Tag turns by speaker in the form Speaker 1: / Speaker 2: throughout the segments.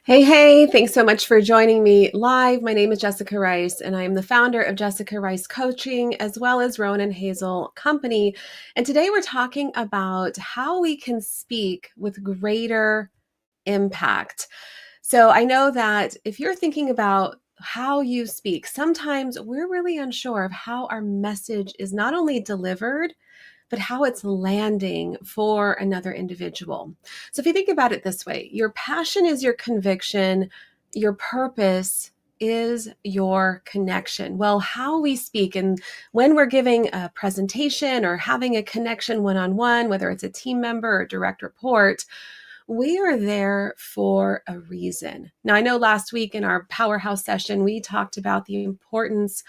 Speaker 1: Hey, thanks so much for joining me live. My name is Jessica Rice, and I am the founder of Jessica Rice Coaching, as well as Rowan and Hazel Company. And today we're talking about how we can speak with greater impact. So I know that if you're thinking about how you speak, sometimes we're really unsure of how our message is not only delivered, but how it's landing for another individual. So if you think about it this way, your passion is your conviction, your purpose is your connection. Well, how we speak and when we're giving a presentation or having a connection one-on-one, whether it's a team member or direct report, we are there for a reason. Now, I know last week in our powerhouse session, we talked about the importance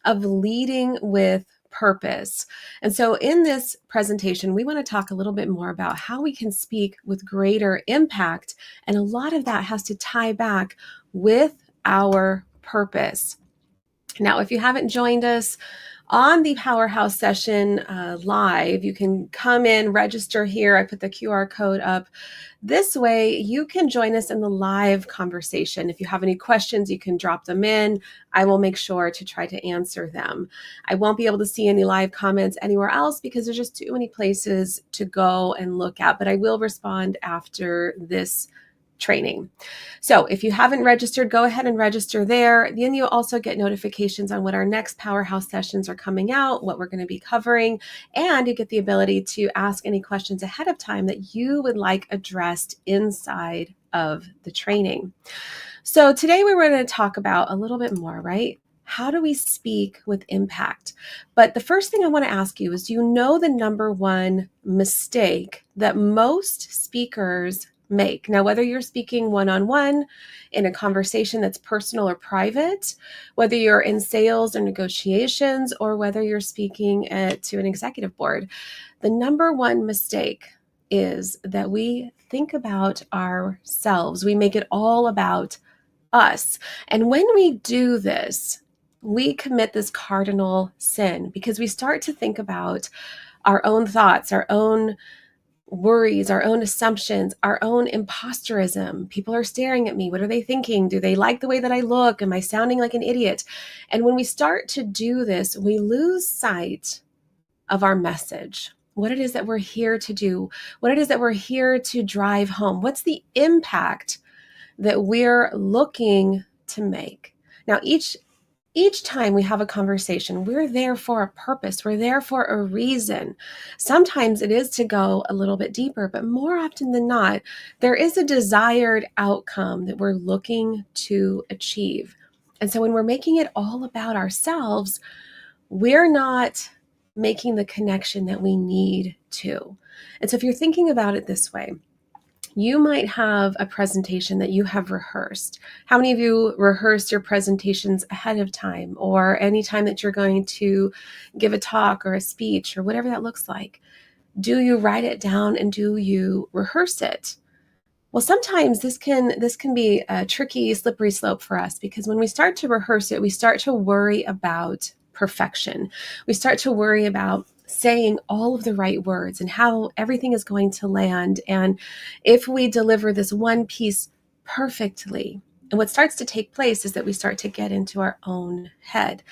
Speaker 1: of leading with purpose. And so in this presentation, we want to talk a little bit more about how we can speak with greater impact. And a lot of that has to tie back with our purpose. Now, if you haven't joined us on the Powerhouse session live, you can come in, register here. I put the QR code up. This way, you can join us in the live conversation. If you have any questions, you can drop them in. I will make sure to try to answer them. I won't be able to see any live comments anywhere else because there's just too many places to go and look at, but I will respond after this training. So if you haven't registered, go ahead and register there. Then you'll also get notifications on what our next powerhouse sessions are coming out, what we're going to be covering, and you get the ability to ask any questions ahead of time that you would like addressed inside of the training. So today we were going to talk about a little bit more, right? How do we speak with impact? But the first thing I want to ask you is, do you know the number one mistake that most speakers make? Now, whether you're speaking one-on-one in a conversation that's personal or private, whether you're in sales or negotiations, or whether you're speaking to an executive board, the number one mistake is that we think about ourselves. We make it all about us. And when we do this, we commit this cardinal sin because we start to think about our own thoughts, our own worries, our own assumptions, our own imposterism. People are staring at me. What are they thinking? Do they like the way that I look? Am I sounding like an idiot? And when we start to do this, we lose sight of our message, what it is that we're here to do, what it is that we're here to drive home. What's the impact that we're looking to make? Now, each time we have a conversation, we're there for a purpose. We're there for a reason. Sometimes it is to go a little bit deeper, but more often than not, there is a desired outcome that we're looking to achieve. And so when we're making it all about ourselves, we're not making the connection that we need to. And so if you're thinking about it this way, you might have a presentation that you have rehearsed. How many of you rehearse your presentations ahead of time, or any time that you're going to give a talk or a speech or whatever that looks like? Do you write it down and do you rehearse it? Well, sometimes this can be a tricky, slippery slope for us, because when we start to rehearse it, we start to worry about perfection. We start to worry about saying all of the right words and how everything is going to land. And if we deliver this one piece perfectly, and what starts to take place is that we start to get into our own head.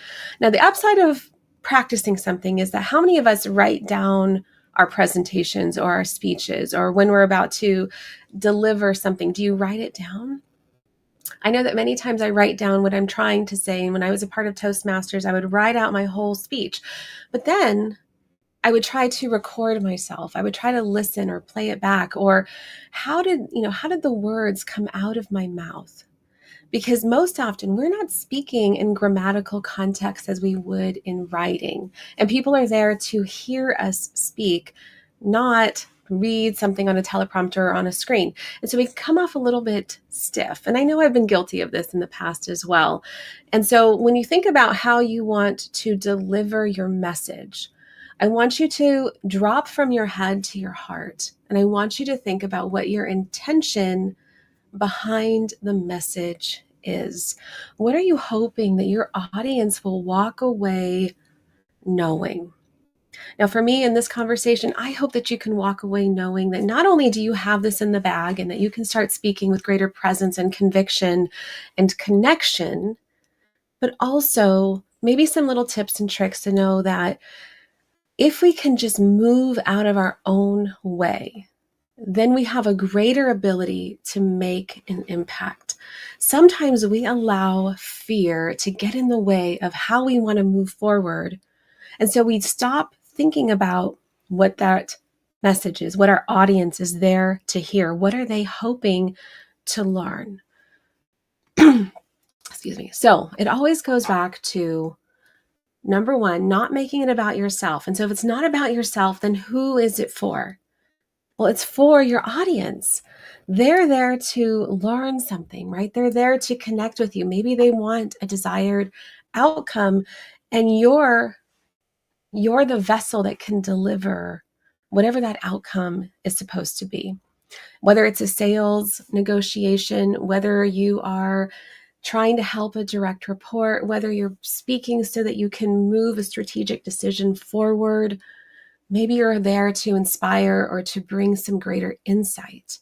Speaker 1: Now, the upside of practicing something is that how many of us write down our presentations or our speeches, or when we're about to deliver something, do you write it down? I know that many times I write down what I'm trying to say. And when I was a part of Toastmasters, I would write out my whole speech. But then I would try to record myself. I would try to listen or play it back. Or how did the words come out of my mouth? Because most often we're not speaking in grammatical context as we would in writing. And people are there to hear us speak, not read something on a teleprompter or on a screen. And so we come off a little bit stiff. And I know I've been guilty of this in the past as well. And so when you think about how you want to deliver your message, I want you to drop from your head to your heart. And I want you to think about what your intention behind the message is. What are you hoping that your audience will walk away knowing? Now, for me in this conversation, I hope that you can walk away knowing that not only do you have this in the bag and that you can start speaking with greater presence and conviction and connection, but also maybe some little tips and tricks to know that if we can just move out of our own way, then we have a greater ability to make an impact. Sometimes we allow fear to get in the way of how we want to move forward. And so we stop thinking about what that message is, what our audience is there to hear. What are they hoping to learn? Excuse me. So it always goes back to number one, not making it about yourself. And so if it's not about yourself, then who is it for? Well, it's for your audience. They're there to learn something, right? They're there to connect with you. Maybe they want a desired outcome, and you're the vessel that can deliver whatever that outcome is supposed to be. Whether it's a sales negotiation, whether you are trying to help a direct report, whether you're speaking so that you can move a strategic decision forward, maybe you're there to inspire or to bring some greater insight.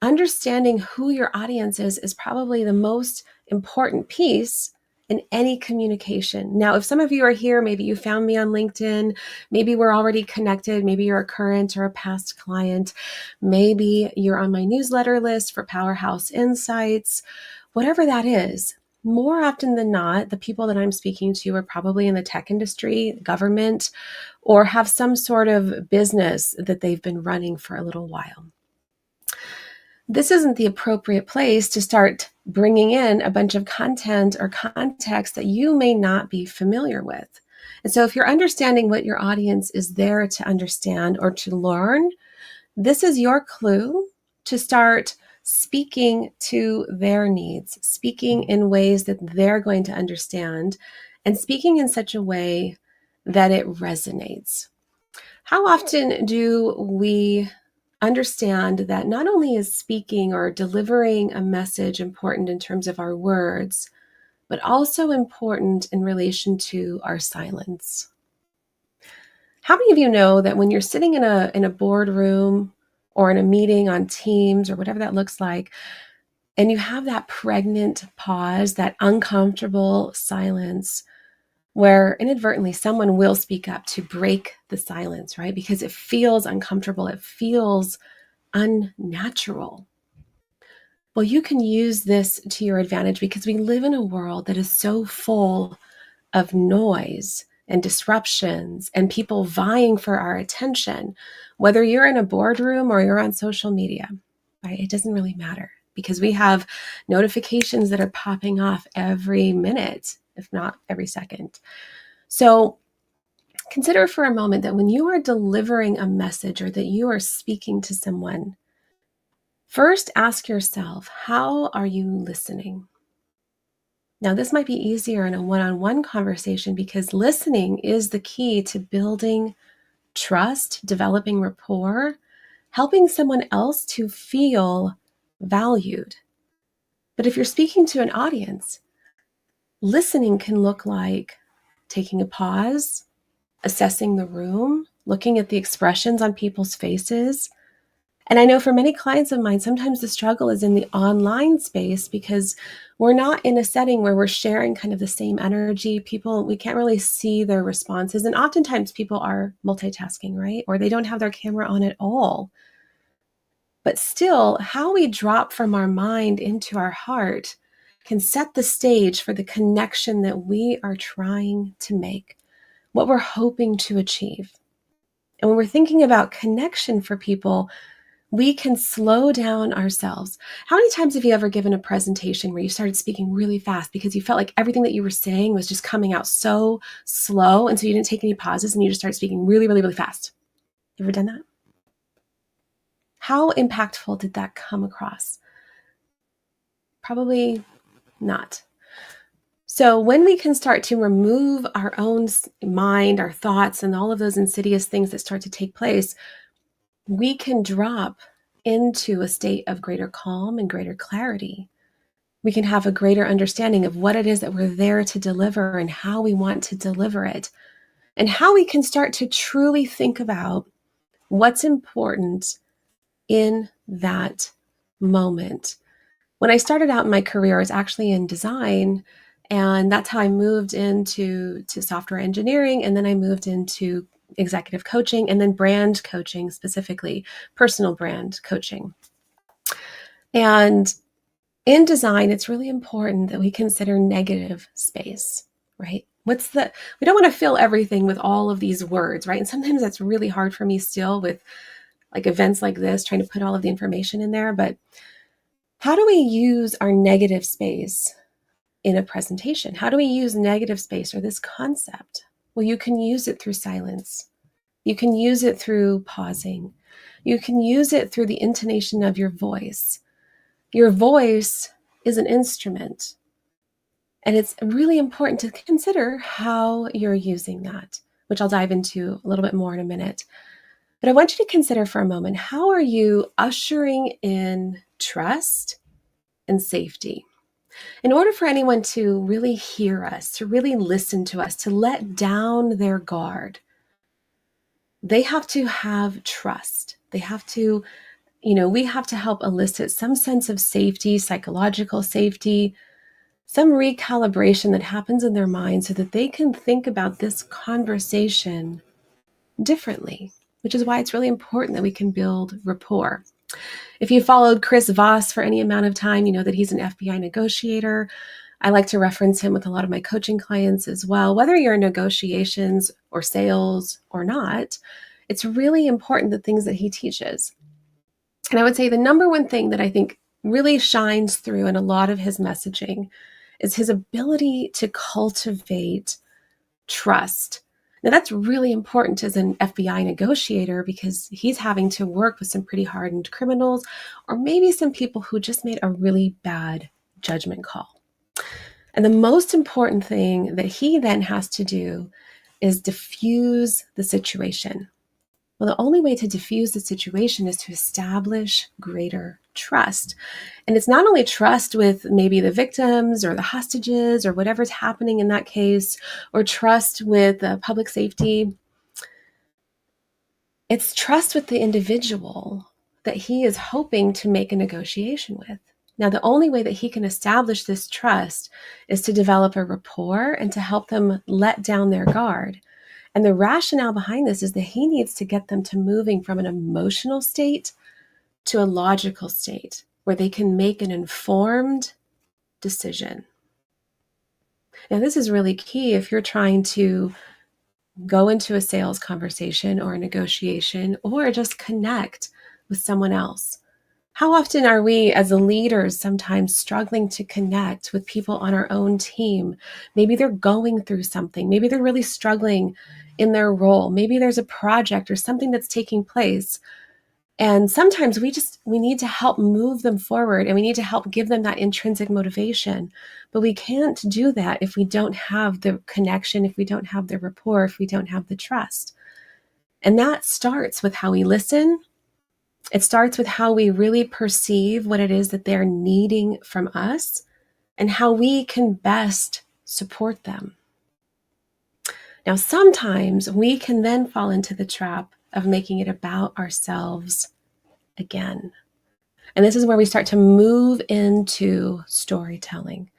Speaker 1: Understanding who your audience is probably the most important piece in any communication. Now, if some of you are here, maybe you found me on LinkedIn, maybe we're already connected, maybe you're a current or a past client, maybe you're on my newsletter list for Powerhouse Insights, whatever that is. More often than not, the people that I'm speaking to are probably in the tech industry, government, or have some sort of business that they've been running for a little while. This isn't the appropriate place to start bringing in a bunch of content or context that you may not be familiar with. And so if you're understanding what your audience is there to understand or to learn, this is your clue to start speaking to their needs, speaking in ways that they're going to understand, and speaking in such a way that it resonates. How often do we understand that not only is speaking or delivering a message important in terms of our words, but also important in relation to our silence? How many of you know that when you're sitting in a boardroom or in a meeting on Teams or whatever that looks like, and you have that pregnant pause, that uncomfortable silence, where inadvertently someone will speak up to break the silence, right? Because it feels uncomfortable, it feels unnatural. Well, you can use this to your advantage because we live in a world that is so full of noise and disruptions and people vying for our attention. Whether you're in a boardroom or you're on social media, right? It doesn't really matter because we have notifications that are popping off every minute, if not every second. So consider for a moment that when you are delivering a message or that you are speaking to someone, first ask yourself, how are you listening? Now, this might be easier in a one-on-one conversation because listening is the key to building trust, developing rapport, helping someone else to feel valued. But if you're speaking to an audience, listening can look like taking a pause, assessing the room, looking at the expressions on people's faces. And I know for many clients of mine, sometimes the struggle is in the online space because we're not in a setting where we're sharing kind of the same energy. We can't really see their responses. And oftentimes people are multitasking, right? Or they don't have their camera on at all. But still, how we drop from our mind into our heart can set the stage for the connection that we are trying to make, what we're hoping to achieve. And when we're thinking about connection for people, we can slow down ourselves. How many times have you ever given a presentation where you started speaking really fast because you felt like everything that you were saying was just coming out so slow, and so you didn't take any pauses and you just started speaking really, really, really fast? You ever done that? How impactful did that come across? Probably not. So when we can start to remove our own mind, our thoughts, and all of those insidious things that start to take place, we can drop into a state of greater calm and greater clarity. We can have a greater understanding of what it is that we're there to deliver and how we want to deliver it. and how we can start to truly think about what's important in that moment. When I started out in my career, I was actually in design, and that's how I moved into software engineering, and then I moved into executive coaching, and then brand coaching, specifically personal brand coaching. And in design, it's really important that we consider negative space, right? We don't want to fill everything with all of these words, right? And sometimes that's really hard for me still with like events like this, trying to put all of the information in there. But how do we use our negative space in a presentation? How do we use negative space or this concept? Well, you can use it through silence. You can use it through pausing. You can use it through the intonation of your voice. Your voice is an instrument, and it's really important to consider how you're using that, which I'll dive into a little bit more in a minute. But I want you to consider for a moment, how are you ushering in trust and safety? In order for anyone to really hear us, to really listen to us, to let down their guard, they have to have trust. They have to, we have to help elicit some sense of safety, psychological safety, some recalibration that happens in their mind so that they can think about this conversation differently, which is why it's really important that we can build rapport. If you followed Chris Voss for any amount of time, you know that he's an FBI negotiator. I like to reference him with a lot of my coaching clients as well. Whether you're in negotiations or sales or not, it's really important the things that he teaches. And I would say the number one thing that I think really shines through in a lot of his messaging is his ability to cultivate trust. Now, that's really important as an FBI negotiator because he's having to work with some pretty hardened criminals or maybe some people who just made a really bad judgment call. And the most important thing that he then has to do is diffuse the situation. Well, the only way to diffuse the situation is to establish greater trust. And it's not only trust with maybe the victims or the hostages or whatever's happening in that case, or trust with public safety. It's trust with the individual that he is hoping to make a negotiation with. Now, the only way that he can establish this trust is to develop a rapport and to help them let down their guard. And the rationale behind this is that he needs to get them to moving from an emotional state to a logical state where they can make an informed decision. Now, this is really key if you're trying to go into a sales conversation or a negotiation or just connect with someone else. How often are we as leaders sometimes struggling to connect with people on our own team? Maybe they're going through something. Maybe they're really struggling in their role. Maybe there's a project or something that's taking place. And sometimes we need to help move them forward, and we need to help give them that intrinsic motivation. But we can't do that if we don't have the connection, if we don't have the rapport, if we don't have the trust. And that starts with how we listen. It starts with how we really perceive what it is that they're needing from us and how we can best support them. Now, sometimes we can then fall into the trap of making it about ourselves again. And this is where we start to move into storytelling.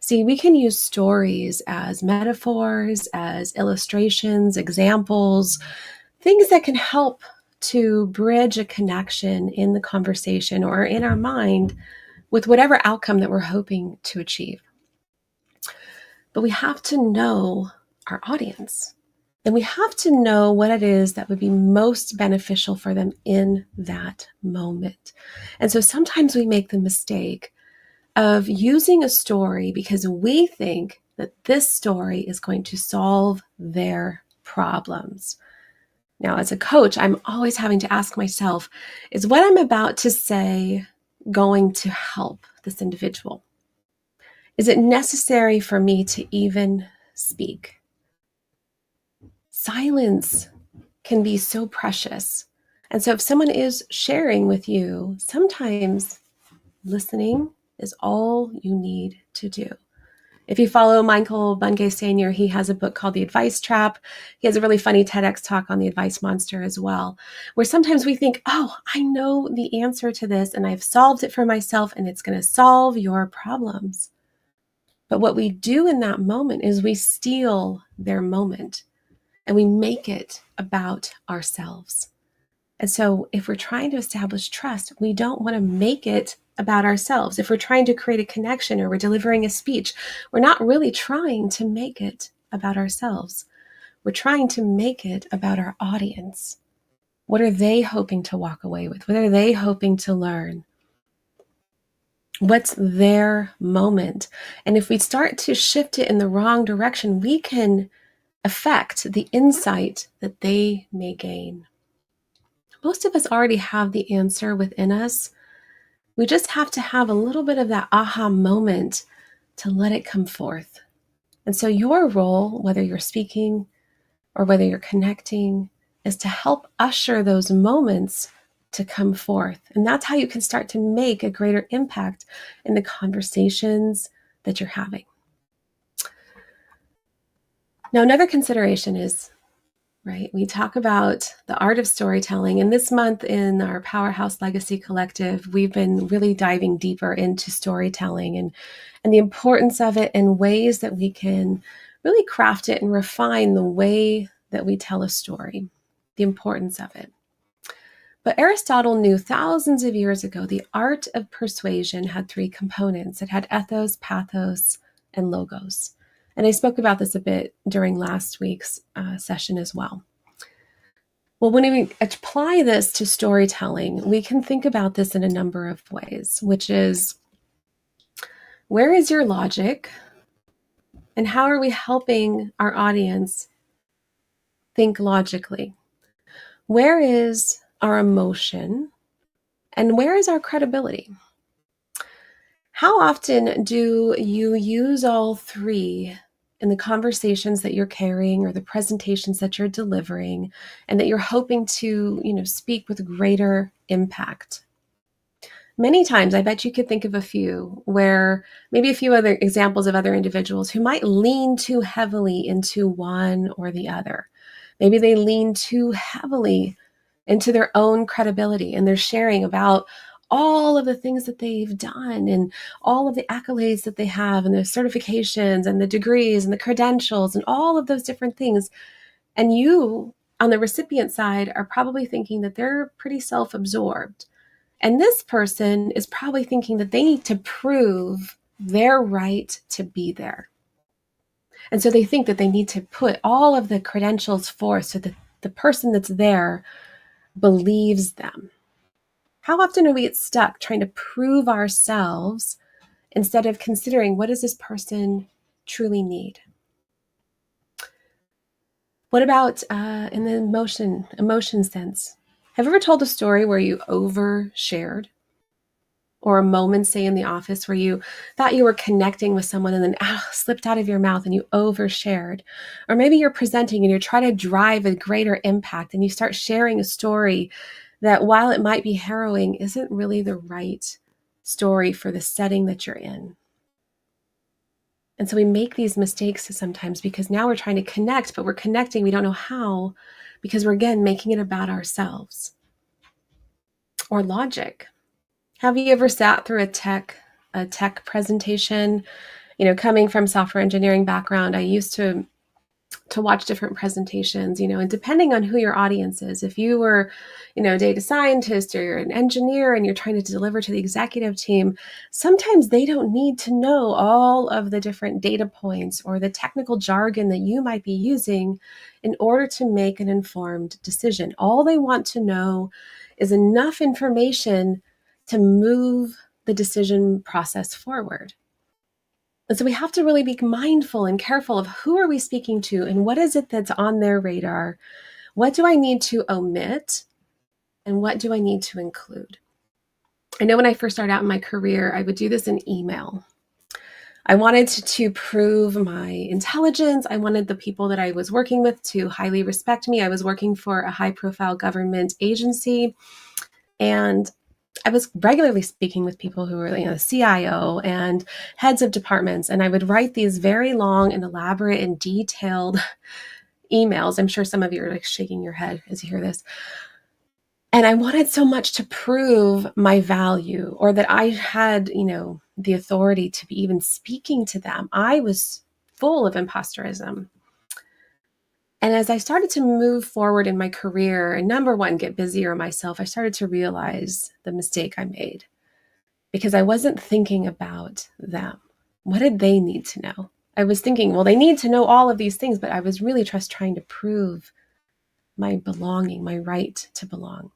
Speaker 1: See, we can use stories as metaphors, as illustrations, examples, things that can help to bridge a connection in the conversation or in our mind with whatever outcome that we're hoping to achieve. But we have to know our audience, and we have to know what it is that would be most beneficial for them in that moment. And so sometimes we make the mistake of using a story because we think that this story is going to solve their problems. Now, as a coach, I'm always having to ask myself, is what I'm about to say going to help this individual? Is it necessary for me to even speak? Silence can be so precious. And so if someone is sharing with you, sometimes listening is all you need to do. If you follow Michael Bungay Senior, he has a book called The Advice Trap. He has a really funny TEDx talk on the advice monster as well, where sometimes we think, oh, I know the answer to this and I've solved it for myself and it's going to solve your problems. But what we do in that moment is we steal their moment and we make it about ourselves. And so if we're trying to establish trust, we don't want to make it about ourselves. If we're trying to create a connection or we're delivering a speech, we're not really trying to make it about ourselves. We're trying to make it about our audience. What are they hoping to walk away with? What are they hoping to learn? What's their moment? And if we start to shift it in the wrong direction, we can affect the insight that they may gain. Most of us already have the answer within us. We just have to have a little bit of that aha moment to let it come forth. And so your role, whether you're speaking or whether you're connecting, is to help usher those moments to come forth. And that's how you can start to make a greater impact in the conversations that you're having. Now, another consideration is, right, we talk about the art of storytelling. And this month in our Powerhouse Legacy Collective, we've been really diving deeper into storytelling and the importance of it and ways that we can really craft it and refine the way that we tell a story, the importance of it. But Aristotle knew thousands of years ago the art of persuasion had three components. It had ethos, pathos, and logos. And I spoke about this a bit during last week's session as well. Well, when we apply this to storytelling, we can think about this in a number of ways, which is, where is your logic? And how are we helping our audience think logically? Where is our emotion? And where is our credibility? How often do you use all three in the conversations that you're carrying or the presentations that you're delivering and that you're hoping to, speak with greater impact? Many times, I bet you could think of a few where maybe a few other examples of other individuals who might lean too heavily into one or the other. Maybe they lean too heavily into their own credibility and they're sharing about all of the things that they've done and all of the accolades that they have and the certifications and the degrees and the credentials and all of those different things. And you, on the recipient side, are probably thinking that they're pretty self-absorbed. And this person is probably thinking that they need to prove their right to be there. And so they think that they need to put all of the credentials forth so that the person that's there believes them. How often do we get stuck trying to prove ourselves instead of considering, what does this person truly need? What about in the emotion sense? Have you ever told a story where you overshared? Or a moment, say in the office, where you thought you were connecting with someone and then slipped out of your mouth and you overshared? Or maybe you're presenting and you're trying to drive a greater impact and you start sharing a story that, while it might be harrowing, isn't really the right story for the setting that you're in. And so we make these mistakes sometimes because now we're trying to connect, but we're connecting, we don't know how, because we're, again, making it about ourselves. Or logic. Have you ever sat through a tech presentation? Coming from software engineering background, I used to watch different presentations, and depending on who your audience is, if you were, a data scientist or you're an engineer and you're trying to deliver to the executive team, sometimes they don't need to know all of the different data points or the technical jargon that you might be using in order to make an informed decision. All they want to know is enough information to move the decision process forward. And so we have to really be mindful and careful of who are we speaking to and what is it that's on their radar? What do I need to omit? And what do I need to include? I know when I first started out in my career, I would do this in email. I wanted to prove my intelligence. I wanted the people that I was working with to highly respect me. I was working for a high-profile government agency. And I was regularly speaking with people who were, the CIO and heads of departments, and I would write these very long and elaborate and detailed emails. I'm sure some of you are like shaking your head as you hear this. And I wanted so much to prove my value, or that I had, the authority to be even speaking to them. I was full of imposterism. And as I started to move forward in my career and number one, get busier myself, I started to realize the mistake I made, because I wasn't thinking about them. What did they need to know? I was thinking, well, they need to know all of these things, but I was really just trying to prove my belonging, my right to belong.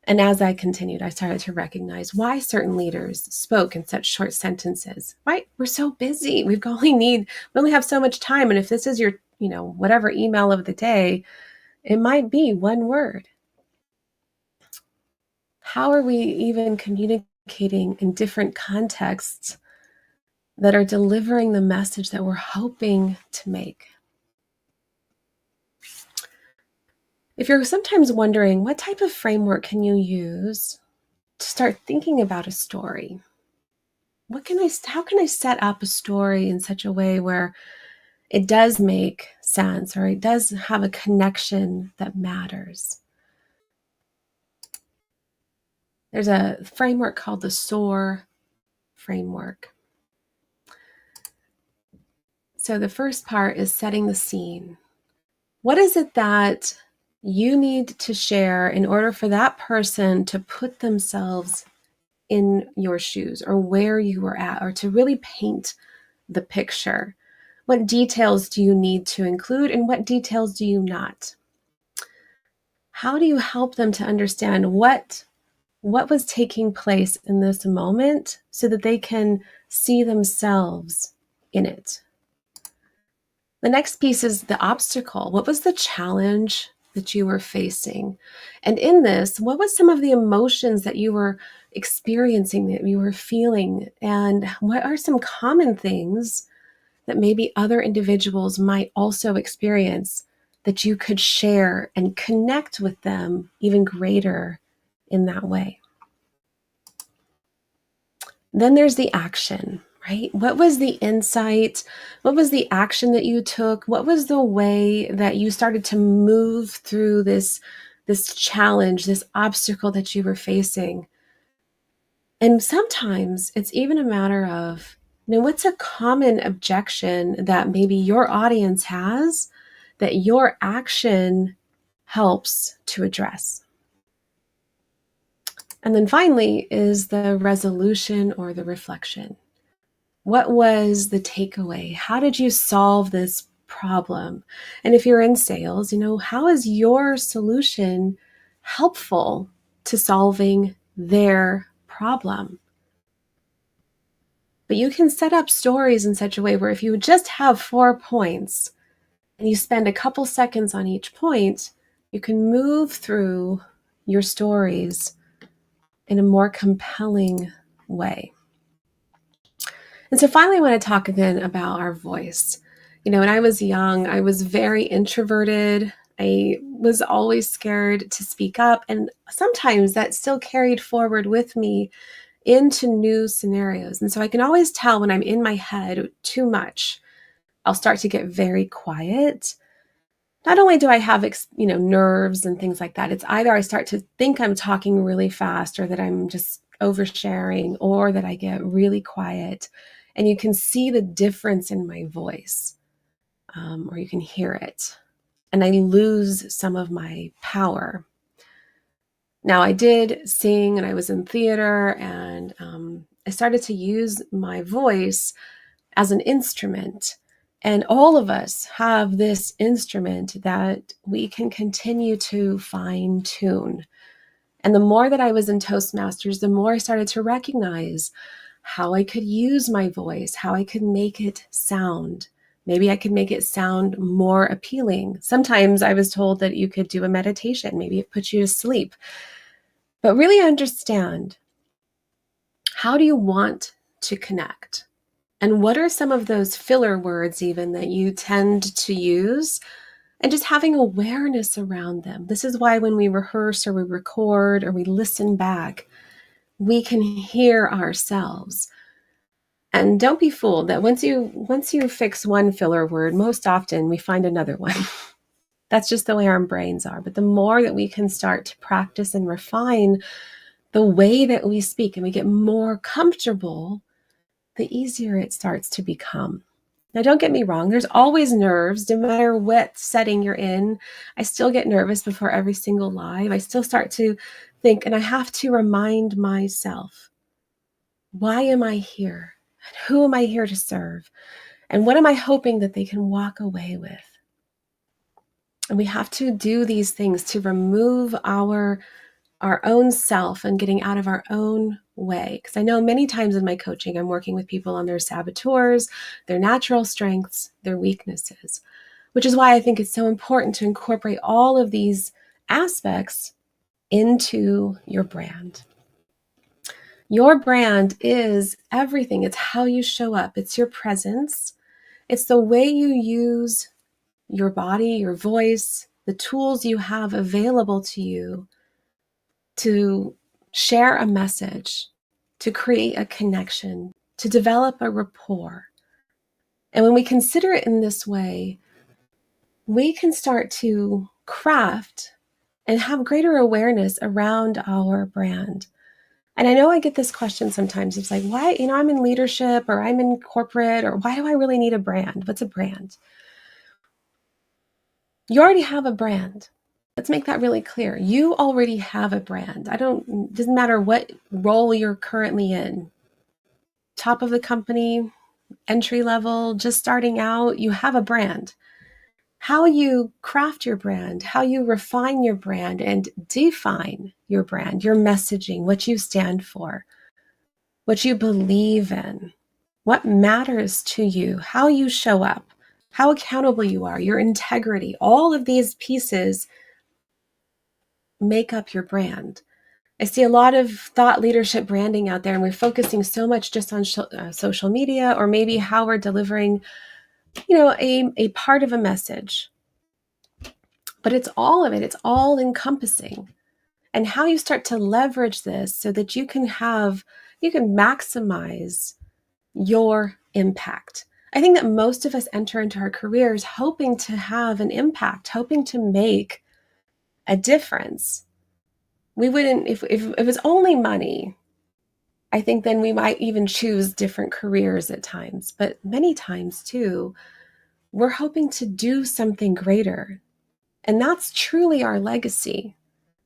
Speaker 1: And as I continued, I started to recognize why certain leaders spoke in such short sentences. Right? We're so busy. We only have so much time. And if this is your, whatever email of the day, it might be one word. How are we even communicating in different contexts that are delivering the message that we're hoping to make? If you're sometimes wondering, what type of framework can you use to start thinking about a story? How can I set up a story in such a way where it does make sense, or it does have a connection that matters? There's a framework called the SOAR framework. So the first part is setting the scene. What is it that you need to share in order for that person to put themselves in your shoes, or where you were at, or to really paint the picture? What details do you need to include, and what details do you not? How do you help them to understand what was taking place in this moment so that they can see themselves in it? The next piece is the obstacle. What was the challenge that you were facing? And in this, what was some of the emotions that you were experiencing, that you were feeling? And what are some common things that maybe other individuals might also experience that you could share and connect with them even greater in that way? Then there's the action, right? What was the insight? What was the action that you took? What was the way that you started to move through this challenge, this obstacle that you were facing? And sometimes it's even a matter of, what's a common objection that maybe your audience has that your action helps to address? And then finally is the resolution, or the reflection. What was the takeaway? How did you solve this problem? And if you're in sales, how is your solution helpful to solving their problem? But you can set up stories in such a way where if you just have 4 points and you spend a couple seconds on each point, you can move through your stories in a more compelling way. And so finally, I want to talk again about our voice. When I was young, I was very introverted. I was always scared to speak up. And sometimes that still carried forward with me into new scenarios. And so I can always tell when I'm in my head too much, I'll start to get very quiet. Not only do I have, nerves and things like that, it's either I start to think I'm talking really fast, or that I'm just oversharing, or that I get really quiet. And you can see the difference in my voice, or you can hear it. And I lose some of my power. Now, I did sing, and I was in theater, and I started to use my voice as an instrument. And all of us have this instrument that we can continue to fine tune. And the more that I was in Toastmasters, the more I started to recognize how I could use my voice, how I could make it sound. Maybe I could make it sound more appealing. Sometimes I was told that you could do a meditation. Maybe it puts you to sleep. But really understand, how do you want to connect? And what are some of those filler words even that you tend to use? And just having awareness around them. This is why when we rehearse, or we record, or we listen back, we can hear ourselves. And don't be fooled that once you fix one filler word, most often we find another one. That's just the way our brains are. But the more that we can start to practice and refine the way that we speak and we get more comfortable, the easier it starts to become. Now, don't get me wrong. There's always nerves, no matter what setting you're in. I still get nervous before every single live. I still start to think, and I have to remind myself, why am I here? And who am I here to serve? And what am I hoping that they can walk away with? And we have to do these things to remove our own self and getting out of our own way. Because I know many times in my coaching, I'm working with people on their saboteurs, their natural strengths, their weaknesses, which is why I think it's so important to incorporate all of these aspects into your brand. Your brand is everything. It's how you show up. It's your presence. It's the way you use your body, your voice, the tools you have available to you to share a message, to create a connection, to develop a rapport. And when we consider it in this way, we can start to craft and have greater awareness around our brand. And I know I get this question sometimes. It's like, why, I'm in leadership or I'm in corporate, or why do I really need a brand? What's a brand? You already have a brand. Let's make that really clear. You already have a brand. Doesn't matter what role you're currently in. Top of the company, entry level, just starting out, you have a brand. How you craft your brand, how you refine your brand and define your brand, your messaging, what you stand for, what you believe in, what matters to you, how you show up, how accountable you are, your integrity, all of these pieces make up your brand. I see a lot of thought leadership branding out there, and we're focusing so much just on social media, or maybe how we're delivering, a part of a message. But it's all of it. It's all encompassing. And how you start to leverage this so that you can maximize your impact. I think that most of us enter into our careers hoping to have an impact, hoping to make a difference. We wouldn't, if it was only money, I think then we might even choose different careers at times. But many times too, we're hoping to do something greater. And that's truly our legacy.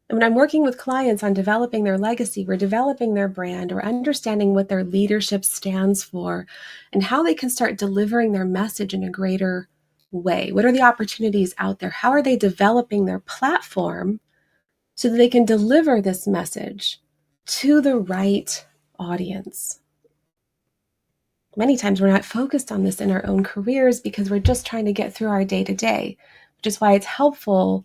Speaker 1: And when I'm working with clients on developing their legacy, we're developing their brand or understanding what their leadership stands for and how they can start delivering their message in a greater way. What are the opportunities out there? How are they developing their platform so that they can deliver this message to the right audience? Many times we're not focused on this in our own careers because we're just trying to get through our day-to-day, which is why it's helpful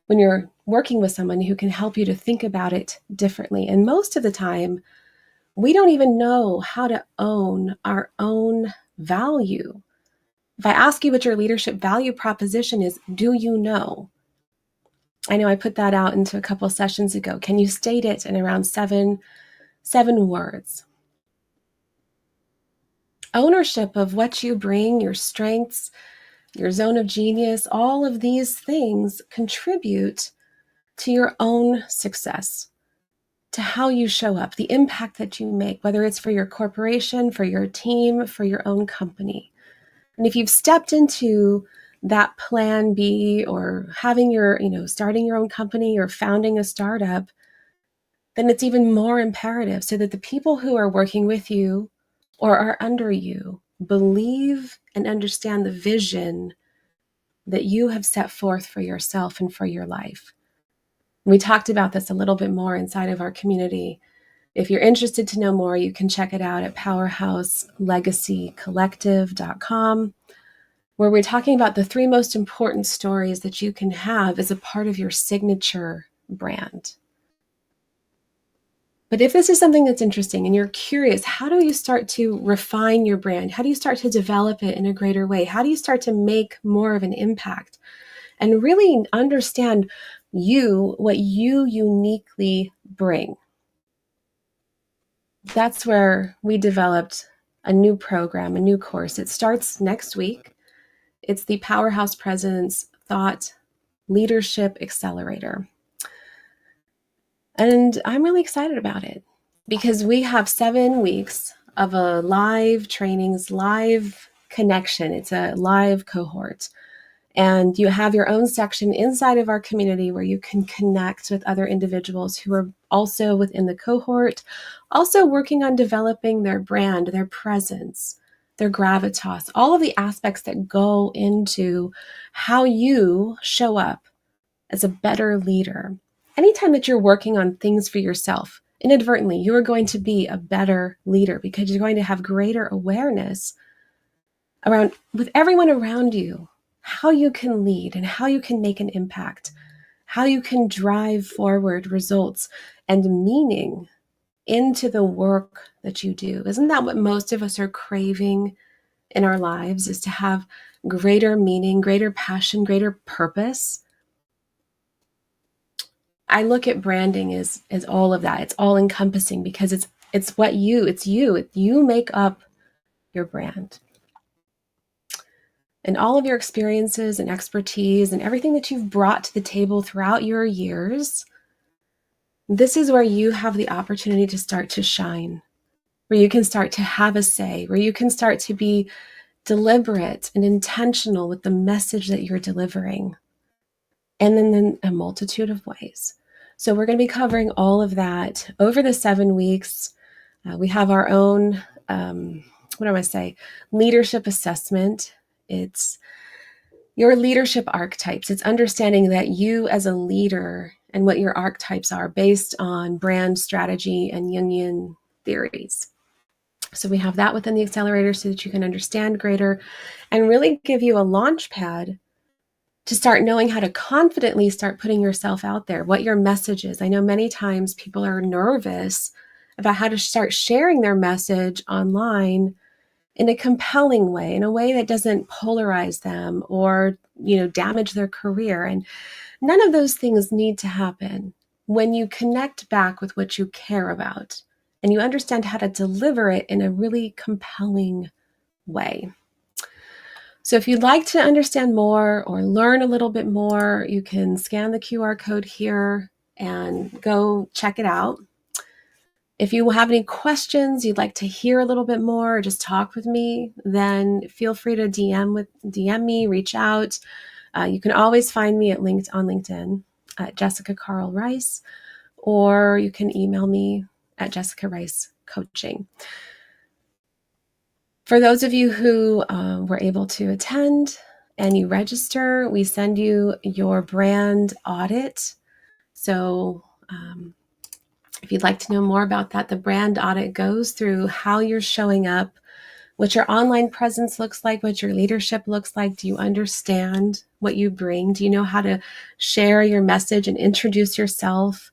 Speaker 1: when you're working with someone who can help you to think about it differently. And most of the time, we don't even know how to own our own value. If I ask you what your leadership value proposition is, do you know? I know I put that out into a couple sessions ago. Can you state it in around seven words? Ownership of what you bring, your strengths, your zone of genius, all of these things contribute to your own success, to how you show up, the impact that you make, whether it's for your corporation, for your team, for your own company. And if you've stepped into that plan B, or having starting your own company or founding a startup, then it's even more imperative so that the people who are working with you or are under you believe and understand the vision that you have set forth for yourself and for your life. We talked about this a little bit more inside of our community. If you're interested to know more, you can check it out at powerhouselegacycollective.com, where we're talking about the 3 most important stories that you can have as a part of your signature brand. But if this is something that's interesting and you're curious, how do you start to refine your brand? How do you start to develop it in a greater way? How do you start to make more of an impact and really understand what you uniquely bring? that's where we developed a new program, a new course. It starts next week. It's the Powerhouse Presence Thought Leadership Accelerator. And I'm really excited about it because we have 7 weeks of a live trainings, live connection. It's a live cohort. And you have your own section inside of our community where you can connect with other individuals who are also within the cohort, also working on developing their brand, their presence, their gravitas, all of the aspects that go into how you show up as a better leader. Anytime that you're working on things for yourself, inadvertently, you are going to be a better leader because you're going to have greater awareness around with everyone around you, how you can lead and how you can make an impact, how you can drive forward results and meaning into the work that you do. Isn't that what most of us are craving in our lives, is to have greater meaning, greater passion, greater purpose? I look at branding as all of that. It's all encompassing because it's you make up your brand. And all of your experiences and expertise and everything that you've brought to the table throughout your years, this is where you have the opportunity to start to shine, where you can start to have a say, where you can start to be deliberate and intentional with the message that you're delivering. And then in a multitude of ways. So we're going to be covering all of that over the 7 weeks. We have our own, leadership assessment. It's your leadership archetypes. It's understanding that you as a leader and what your archetypes are based on brand strategy and Jungian theories. So we have that within the accelerator so that you can understand greater and really give you a launch pad to start knowing how to confidently start putting yourself out there, what your message is. I know many times people are nervous about how to start sharing their message online in a compelling way, in a way that doesn't polarize them or, damage their career. And none of those things need to happen when you connect back with what you care about and you understand how to deliver it in a really compelling way. So if you'd like to understand more or learn a little bit more, you can scan the QR code here and go check it out. If you have any questions, you'd like to hear a little bit more or just talk with me, then feel free to DM me, reach out. You can always find me on LinkedIn at Jessica Carl Rice, or you can email me at Jessica Rice Coaching. For those of you who were able to attend and you register, we send you your brand audit. So if you'd like to know more about that, the brand audit goes through how you're showing up, what your online presence looks like, what your leadership looks like. Do you understand what you bring? Do you know how to share your message and introduce yourself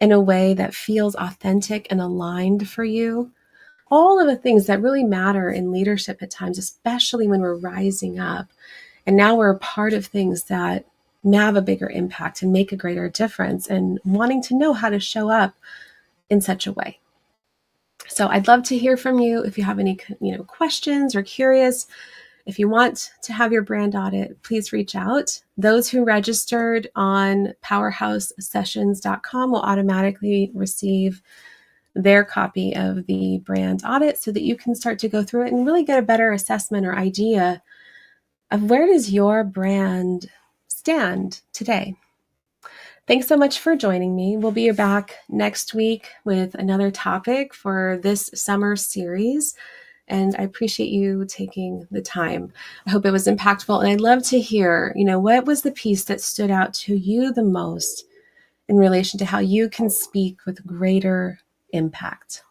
Speaker 1: in a way that feels authentic and aligned for you? All of the things that really matter in leadership at times, especially when we're rising up. And now we're a part of things that have a bigger impact and make a greater difference, and wanting to know how to show up in such a way. So I'd love to hear from you if you have any questions or curious. If you want to have your brand audit, please reach out. Those who registered on powerhousesessions.com will automatically receive their copy of the brand audit so that you can start to go through it and really get a better assessment or idea of where does your brand stand today. Thanks so much for joining me. We'll be back next week with another topic for this summer series, and I appreciate you taking the time. I hope it was impactful, and I'd love to hear, what was the piece that stood out to you the most in relation to how you can speak with greater impact.